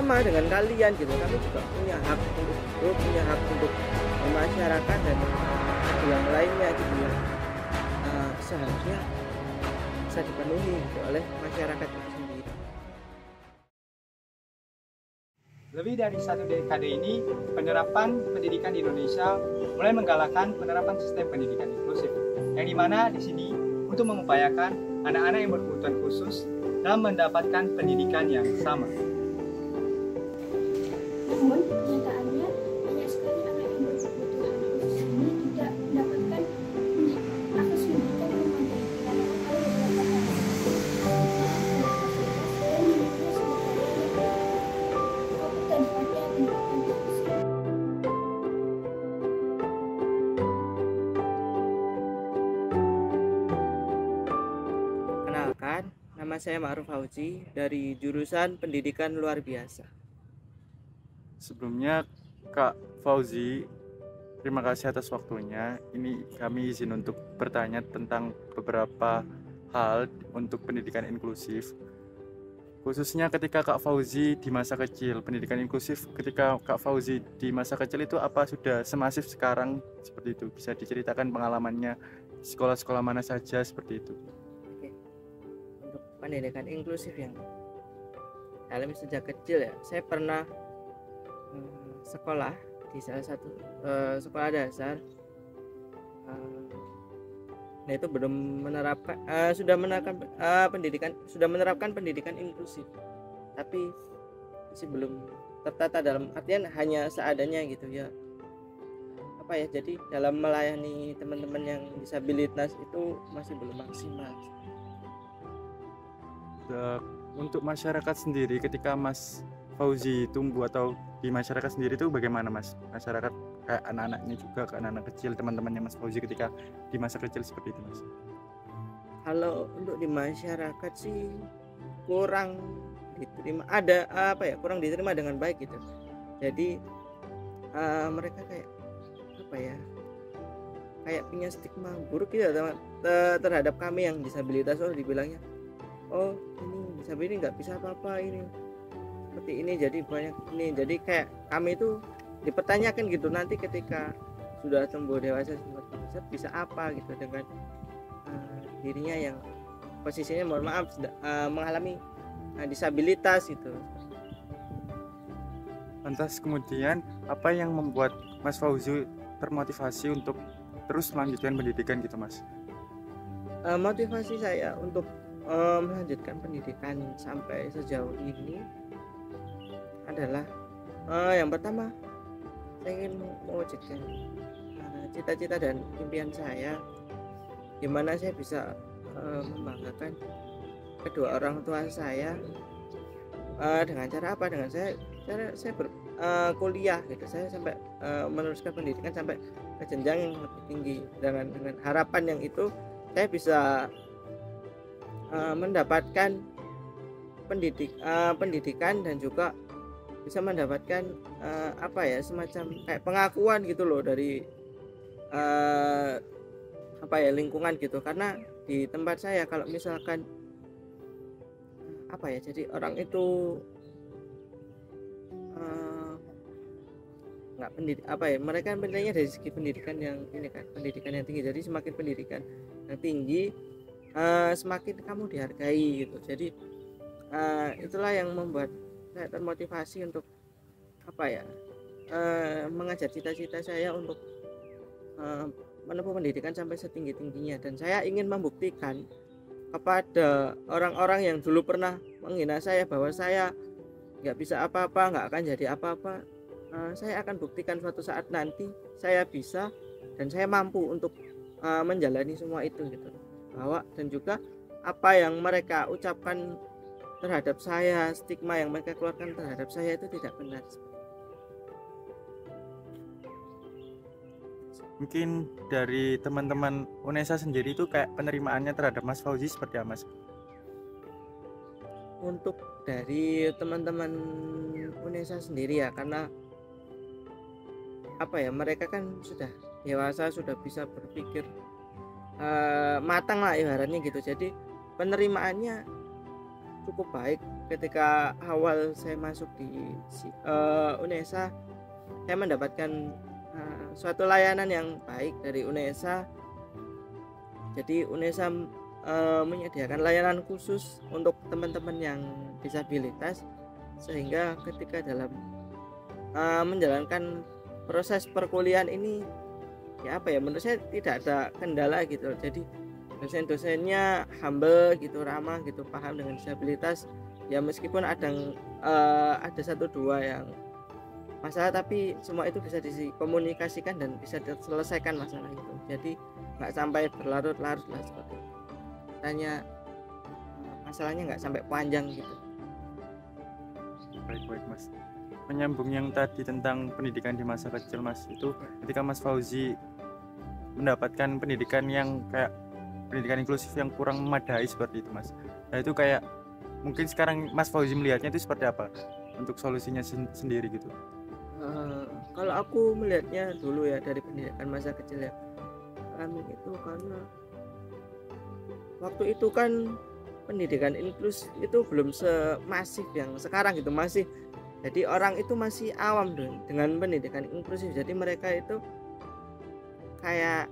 sama dengan kalian gitu, kami juga punya hak untuk hidup, punya hak untuk bermasyarakat dan yang lainnya gitu ya. Seharusnya bisa dipenuhi gitu oleh masyarakat itu sendiri. Lebih dari satu dekade ini, penerapan pendidikan di Indonesia mulai menggalakkan penerapan sistem pendidikan inklusif, yang dimana di sini untuk mengupayakan anak-anak yang berkebutuhan khusus dalam mendapatkan pendidikan yang sama. Namun, kenyataannya banyak sekali anak yang berkebutuhan khusus ini tidak mendapatkan akses pendidikan yang memadai karena ada beberapa hal dan minimnya sumber daya yang kompeten pada pendidikan khusus. Kenalkan, nama saya Ma'ruf Fauzi dari jurusan Pendidikan Luar Biasa. Sebelumnya, Kak Fauzi, terima kasih atas waktunya. Ini kami izin untuk bertanya tentang beberapa hal untuk pendidikan inklusif. Khususnya ketika Kak Fauzi di masa kecil, pendidikan inklusif ketika Kak Fauzi di masa kecil itu apa sudah semasif sekarang seperti itu? Bisa diceritakan pengalamannya sekolah-sekolah mana saja seperti itu? Oke. Untuk pendidikan inklusif yang alami sejak kecil ya, saya pernah sekolah di salah satu sekolah dasar. Nah itu belum menerapkan sudah menerapkan pendidikan inklusif, tapi masih belum tertata, dalam artian hanya seadanya gitu ya. Apa ya, jadi dalam melayani teman-teman yang disabilitas itu masih belum maksimal. Untuk masyarakat sendiri, ketika Mas Fauzi tumbuh atau di masyarakat sendiri itu bagaimana Mas? Masyarakat kayak anak-anaknya juga, ke anak-anak kecil, teman-temannya Mas Fauzi ketika di masa kecil seperti itu Mas? Kalau untuk di masyarakat sih kurang diterima, kurang diterima dengan baik gitu. Jadi mereka kayak apa ya, kayak punya stigma buruk gitu terhadap kami yang disabilitas. Oh dibilangnya, oh ini disabilitas nggak bisa apa-apa, ini seperti ini, jadi banyak ini, jadi kayak kami itu dipertanyakan gitu nanti ketika sudah tumbuh dewasa bisa apa gitu dengan dirinya yang posisinya mohon maaf mengalami disabilitas itu. Lantas kemudian apa yang membuat Mas Fauzi termotivasi untuk terus melanjutkan pendidikan gitu Mas? Motivasi saya untuk melanjutkan pendidikan sampai sejauh ini adalah yang pertama, saya ingin mewujudkan cita-cita dan impian saya, di mana saya bisa membanggakan kedua orang tua saya dengan cara apa? Dengan saya kuliah gitu, saya sampai meneruskan pendidikan sampai ke jenjang yang lebih tinggi, dengan harapan yang itu saya bisa mendapatkan pendidikan dan juga bisa mendapatkan semacam kayak pengakuan gitu loh dari lingkungan gitu. Karena di tempat saya kalau misalkan jadi orang itu nggak mereka penilainya dari segi pendidikan yang ini kan, pendidikan yang tinggi. Jadi semakin pendidikan yang tinggi semakin kamu dihargai gitu. Jadi itulah yang membuat saya termotivasi untuk mengejar cita-cita saya untuk menempuh pendidikan sampai setinggi-tingginya. Dan saya ingin membuktikan kepada orang-orang yang dulu pernah menghina saya bahwa saya nggak bisa apa-apa, nggak akan jadi apa-apa. Saya akan buktikan suatu saat nanti saya bisa dan saya mampu untuk menjalani semua itu gitu. Dan juga apa yang mereka ucapkan terhadap saya, stigma yang mereka keluarkan terhadap saya itu tidak benar. Mungkin dari teman-teman UNESA sendiri itu kayak penerimaannya terhadap Mas Fauzi seperti apa Mas? Untuk dari teman-teman UNESA sendiri ya, karena mereka kan sudah dewasa, sudah bisa berpikir matang lah ibaratnya gitu. Jadi penerimaannya cukup baik ketika awal saya masuk di UNESA, saya mendapatkan suatu layanan yang baik dari UNESA. Jadi UNESA menyediakan layanan khusus untuk teman-teman yang disabilitas, sehingga ketika dalam menjalankan proses perkuliahan ini, ya apa ya, menurut saya tidak ada kendala gitu. Jadi dosen-dosennya humble gitu, ramah gitu, paham dengan disabilitas. Ya meskipun ada satu dua yang masalah, tapi semua itu bisa dikomunikasikan dan bisa diselesaikan masalah itu. Jadi nggak sampai berlarut-larut lah seperti itu. Tanya masalahnya nggak sampai panjang gitu. Baik Mas. Menyambung yang tadi tentang pendidikan di masa kecil Mas, itu ketika Mas Fauzi mendapatkan pendidikan yang kayak pendidikan inklusif yang kurang memadai seperti itu Mas. Nah itu kayak mungkin sekarang Mas Fauzi melihatnya itu seperti apa untuk solusinya sendiri gitu? Kalau aku melihatnya dulu ya dari pendidikan masa kecil ya, kami itu karena waktu itu kan pendidikan inklusif itu belum semasif yang sekarang gitu, masih jadi orang itu masih awam dengan pendidikan inklusif. Jadi mereka itu kayak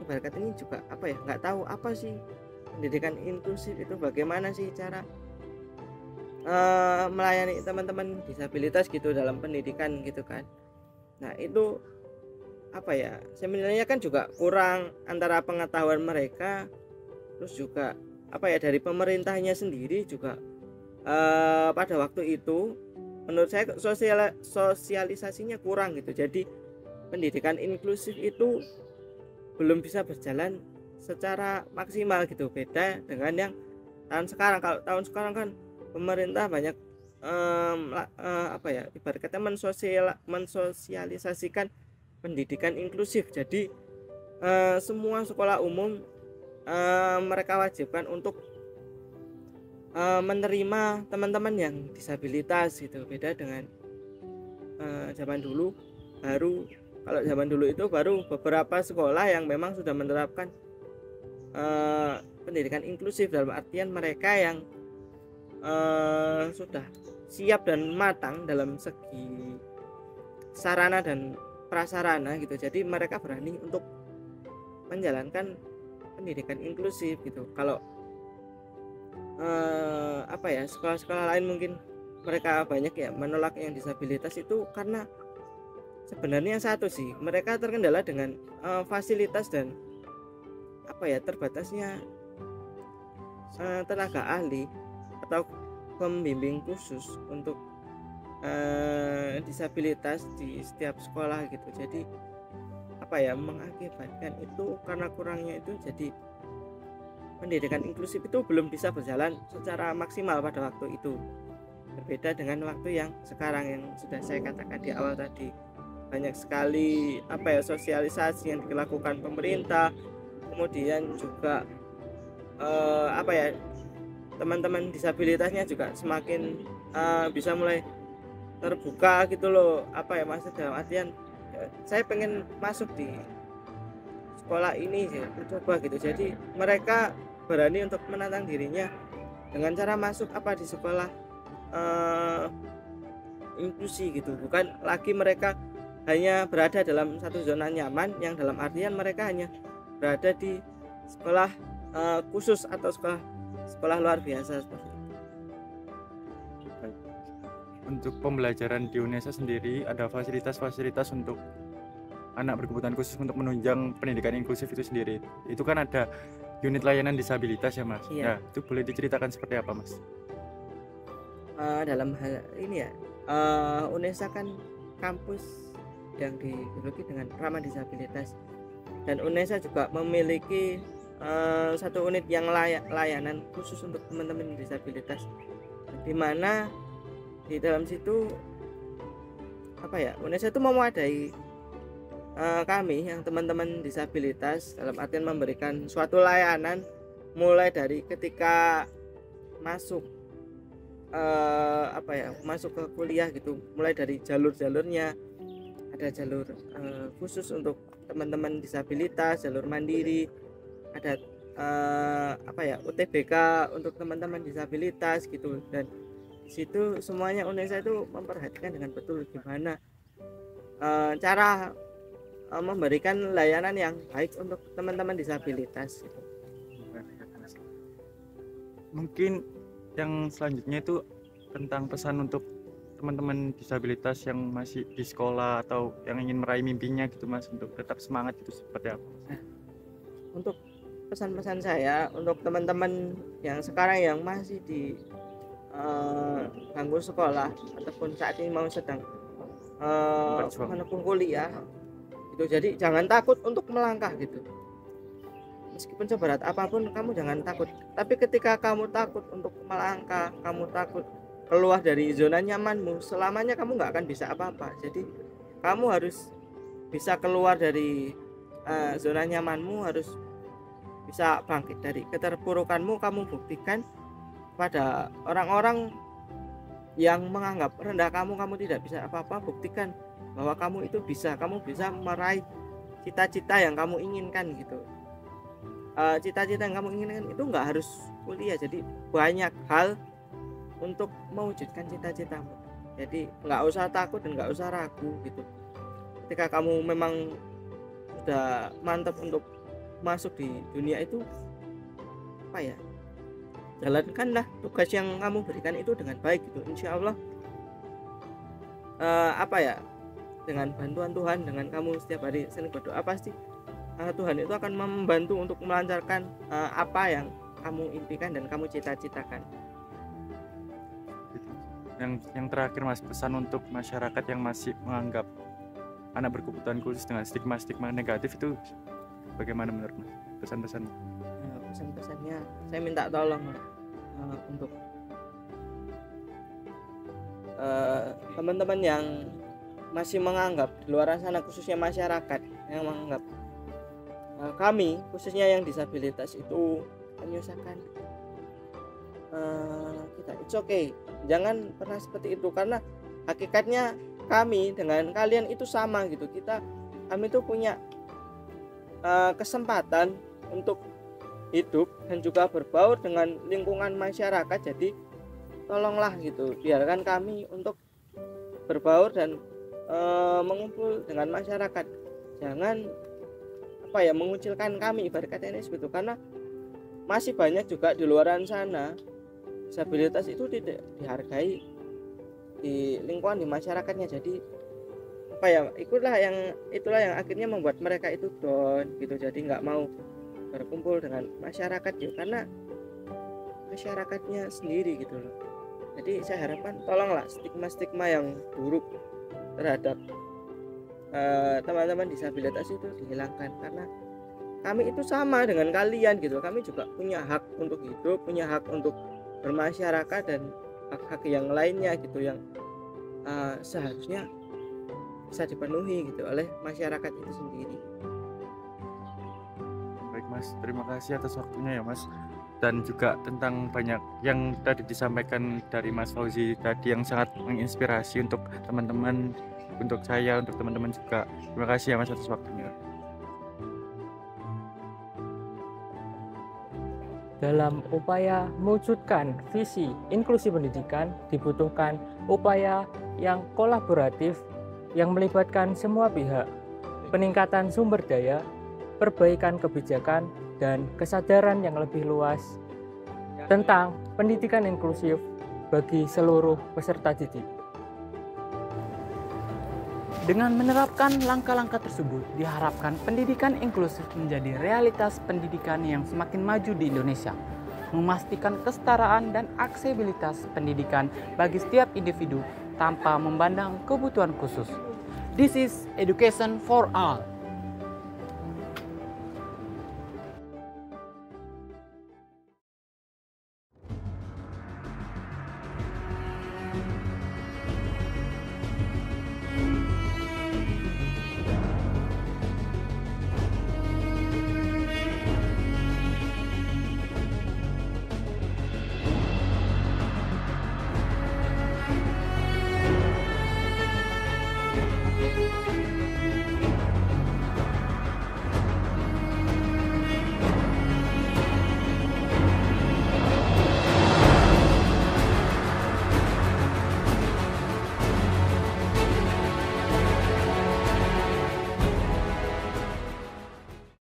ibarat kata ini juga apa ya, nggak tahu apa sih pendidikan inklusif itu, bagaimana sih cara melayani teman-teman disabilitas gitu dalam pendidikan gitu kan. Nah itu apa ya, sebenarnya kan juga kurang antara pengetahuan mereka, terus juga apa ya, dari pemerintahnya sendiri juga pada waktu itu menurut saya sosialisasinya kurang gitu. Jadi pendidikan inklusif itu belum bisa berjalan secara maksimal gitu, beda dengan yang tahun sekarang. Kalau tahun sekarang kan pemerintah banyak apa ya, ibarat kata mensosialisasikan pendidikan inklusif. Jadi semua sekolah umum mereka wajibkan untuk menerima teman-teman yang disabilitas gitu, beda dengan zaman dulu. Kalau zaman dulu itu baru beberapa sekolah yang memang sudah menerapkan pendidikan inklusif, dalam artian mereka yang sudah siap dan matang dalam segi sarana dan prasarana gitu. Jadi mereka berani untuk menjalankan pendidikan inklusif gitu. Kalau apa ya, sekolah-sekolah lain mungkin mereka banyak ya menolak yang disabilitas itu karena sebenarnya satu sih, mereka terkendala dengan fasilitas dan apa ya, terbatasnya tenaga ahli atau pembimbing khusus untuk disabilitas di setiap sekolah gitu. Jadi apa ya, mengakibatkan itu karena kurangnya itu, jadi pendidikan inklusif itu belum bisa berjalan secara maksimal pada waktu itu, berbeda dengan waktu yang sekarang yang sudah saya katakan di awal tadi. Banyak sekali apa ya, sosialisasi yang dilakukan pemerintah, kemudian juga apa ya, teman-teman disabilitasnya juga semakin bisa mulai terbuka gitu loh. Apa ya, maksud dalam artian saya pengen masuk di sekolah ini ya, coba gitu. Jadi mereka berani untuk menantang dirinya dengan cara masuk apa di sekolah inklusi gitu. Bukan lagi mereka hanya berada dalam satu zona nyaman, yang dalam artian mereka hanya berada di sekolah khusus atau sekolah luar biasa seperti itu. Untuk pembelajaran di UNESA sendiri ada fasilitas-fasilitas untuk anak berkebutuhan khusus untuk menunjang pendidikan inklusif itu sendiri. Itu kan ada unit layanan disabilitas ya Mas. Iya. Nah, itu boleh diceritakan seperti apa Mas? Dalam hal ini ya, UNESA kan kampus yang digeluti dengan ramah disabilitas, dan UNESA juga memiliki satu unit yang layanan khusus untuk teman-teman disabilitas, di mana di dalam situ apa ya, UNESA itu memadai kami yang teman-teman disabilitas dalam artian memberikan suatu layanan mulai dari ketika masuk apa ya, masuk ke kuliah gitu, mulai dari jalur-jalurnya. Ada jalur khusus untuk teman-teman disabilitas, jalur mandiri, ada apa ya, UTBK untuk teman-teman disabilitas gitu. Dan Di situ semuanya UNESA itu memperhatikan dengan betul gimana cara memberikan layanan yang baik untuk teman-teman disabilitas gitu. Mungkin yang selanjutnya itu tentang pesan untuk teman-teman disabilitas yang masih di sekolah atau yang ingin meraih mimpinya gitu Mas, untuk tetap semangat itu seperti apa? Untuk pesan-pesan saya untuk teman-teman yang sekarang yang masih di bangku sekolah ataupun saat ini mau sedang menempuh kuliah gitu, jadi jangan takut untuk melangkah gitu. Meskipun seberat apapun kamu jangan takut, tapi ketika kamu takut untuk melangkah, kamu takut keluar dari zona nyamanmu, selamanya kamu nggak akan bisa apa-apa. Jadi kamu harus bisa keluar dari zona nyamanmu, harus bisa bangkit dari keterpurukanmu. Kamu buktikan pada orang-orang yang menganggap rendah kamu tidak bisa apa-apa, buktikan bahwa kamu itu bisa, kamu bisa meraih cita-cita yang kamu inginkan gitu. Cita-cita yang kamu inginkan itu nggak harus kuliah, jadi banyak hal untuk mewujudkan cita-citamu. Jadi nggak usah takut dan nggak usah ragu gitu. Ketika kamu memang sudah mantap untuk masuk di dunia itu, apa ya, jalankanlah tugas yang kamu berikan itu dengan baik gitu. Insya Allah dengan bantuan Tuhan, dengan kamu setiap hari sering berdoa, pasti Tuhan itu akan membantu untuk melancarkan apa yang kamu impikan dan kamu cita-citakan. Yang terakhir Mas, pesan untuk masyarakat yang masih menganggap anak berkebutuhan khusus dengan stigma-stigma negatif itu bagaimana menurut Mas? Pesan-pesan? Pesan-pesannya saya minta tolong untuk teman-teman yang masih menganggap di luar sana, khususnya masyarakat yang menganggap kami khususnya yang disabilitas itu menyusahkan kita. It's okay, jangan pernah seperti itu, karena hakikatnya kami dengan kalian itu sama gitu. Kami itu punya kesempatan untuk hidup dan juga berbaur dengan lingkungan masyarakat. Jadi tolonglah gitu, biarkan kami untuk berbaur dan mengumpul dengan masyarakat. Jangan mengucilkan kami, ibarat kata ini seperti itu, karena masih banyak juga di luar sana disabilitas itu tidak dihargai di lingkungan, di masyarakatnya. Jadi itulah yang akhirnya membuat mereka itu down gitu, jadi nggak mau berkumpul dengan masyarakat gitu, karena masyarakatnya sendiri gitu loh. Jadi saya harapkan tolonglah stigma-stigma yang buruk terhadap teman-teman disabilitas itu dihilangkan, karena kami itu sama dengan kalian gitu. Kami juga punya hak untuk hidup, punya hak untuk bermasyarakat dan hak-hak yang lainnya gitu, yang seharusnya bisa dipenuhi gitu oleh masyarakat itu sendiri. Baik Mas, terima kasih atas waktunya ya Mas, dan juga tentang banyak yang tadi disampaikan dari Mas Fauzi tadi yang sangat menginspirasi untuk teman-teman, untuk saya, untuk teman-teman juga. Terima kasih ya Mas atas waktunya. Dalam upaya mewujudkan visi inklusi pendidikan, dibutuhkan upaya yang kolaboratif yang melibatkan semua pihak, peningkatan sumber daya, perbaikan kebijakan, dan kesadaran yang lebih luas tentang pendidikan inklusif bagi seluruh peserta didik. Dengan menerapkan langkah-langkah tersebut, diharapkan pendidikan inklusif menjadi realitas pendidikan yang semakin maju di Indonesia, memastikan kesetaraan dan aksesibilitas pendidikan bagi setiap individu tanpa memandang kebutuhan khusus. This is education for all.